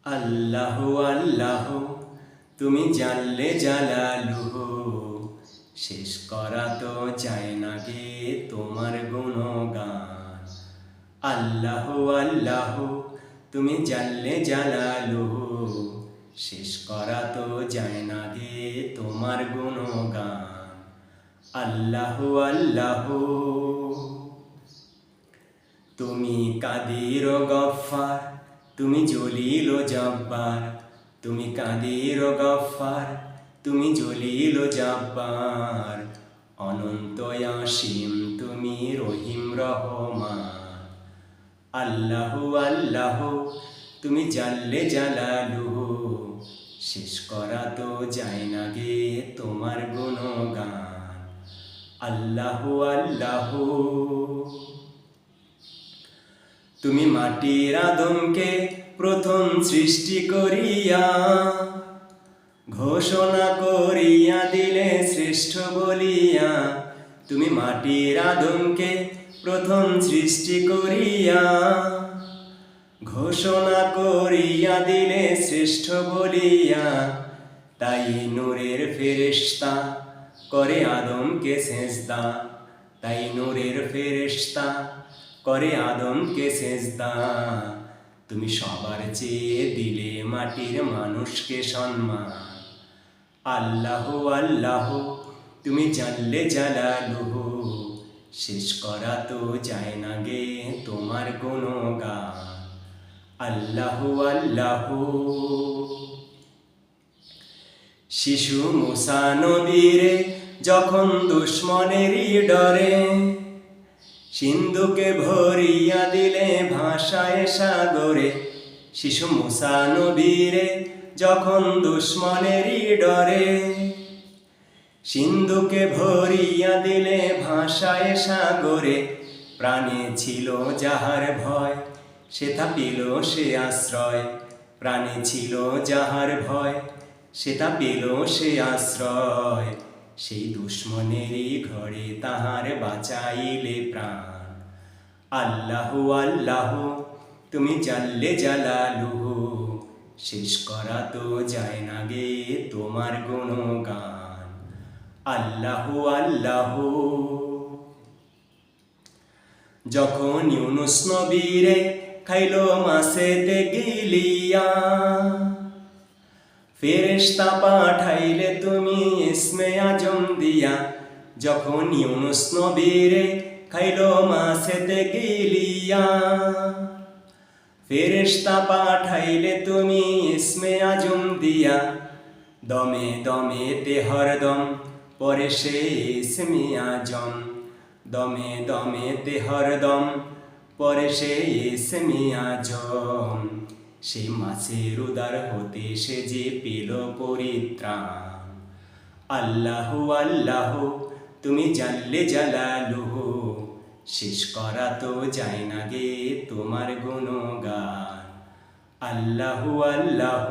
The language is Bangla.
আল্লাহ আল্লাহ তুমি জানলে জালালুহু, শেষ করা তো চায় না গে তোমার গুণগান। আল্লাহ আল্লাহ তুমি জানলে জালালুহু, শেষ করা তো যায় না গে তোমার গুণগান। আল্লাহ আল্লাহ তুমি কাদির ও গফফার, তুমি জলিল ও জব্বার। তুমি কাদির ও গফফার, তুমি জলিল ও জব্বার। অনন্ত অসীম তুমি রহিম রহমান। আল্লাহ আল্লাহ তুমি জানলে জালালুহু, শেষ করা তো যায় না গে তোমার গুণগান। আল্লাহ আল্লাহ তুমি মাটির আদমকে প্রথম সৃষ্টি করিয়া, ঘোষণা করিয়া দিলে শ্রেষ্ঠ বলিয়া। তুমি মাটির আদমকে প্রথম সৃষ্টি করিয়া, ঘোষণা করিয়া দিলে শ্রেষ্ঠ বলিয়া। তাই নূরের ফেরেশতা করে আদমকে সেজদা। তাই নূরের ফেরেশতা করে আদমকে সেজদা। তুমি সবার চেয়ে দিলে মাটির মানুষকে সম্মান। আল্লাহ আল্লাহ তুমি জানলে জালালুহু, শেষ করা তো যায় না গে তোমার গুণগান। আল্লাহ আল্লাহ শিশু মুসা নবীরে যখন দুশ্মনেরই ডরে, সিন্ধুকে ভরিয়া দিলে ভাষায় সাগরে। শিশু মুসা নবীরে যখন দুশ্মনেরই ডরে, সিন্ধুকে ভরিয়া দিলে ভাষায় সাগরে। প্রাণে ছিল যাহার ভয়, সেথা পেল সে আশ্রয়। প্রাণে ছিল যাহার ভয়, সেথা পেল সে আশ্রয়। সেই দুশ্মনেরই ঘরে তাহার বাঁচাইলে প্রাণ। আল্লাহ আল্লাহ তুমি জানলে জালালুহু, শেষ করা তো যায় না গে তোমার গুণগান। আল্লাহ আল্লাহ যখন ইউনুস নবীরে খাইল মাছেতে গিলিয়া, ফেরেশতা পাঠাইলে তুমি ইসমে আজম দিয়া। যখন ইউনুস নবীরে খাইল মাছেতে গিলিয়া, ফেরেশতা পাঠাইলে তুমি ইসমে আজম দিয়া। দমে দমে তে হরদম পরে সে ইসমে আজম। দমে দমে তে হরদম পরে সে ইসমে আজম। সেই মাছের উদার হতে সে যে পেল পরিত্রাণ। আল্লাহ আল্লাহ তুমি জানলে জালালুহু, শেষ করা তো যায় না গে তোমার গুণগান। আল্লাহ আল্লাহ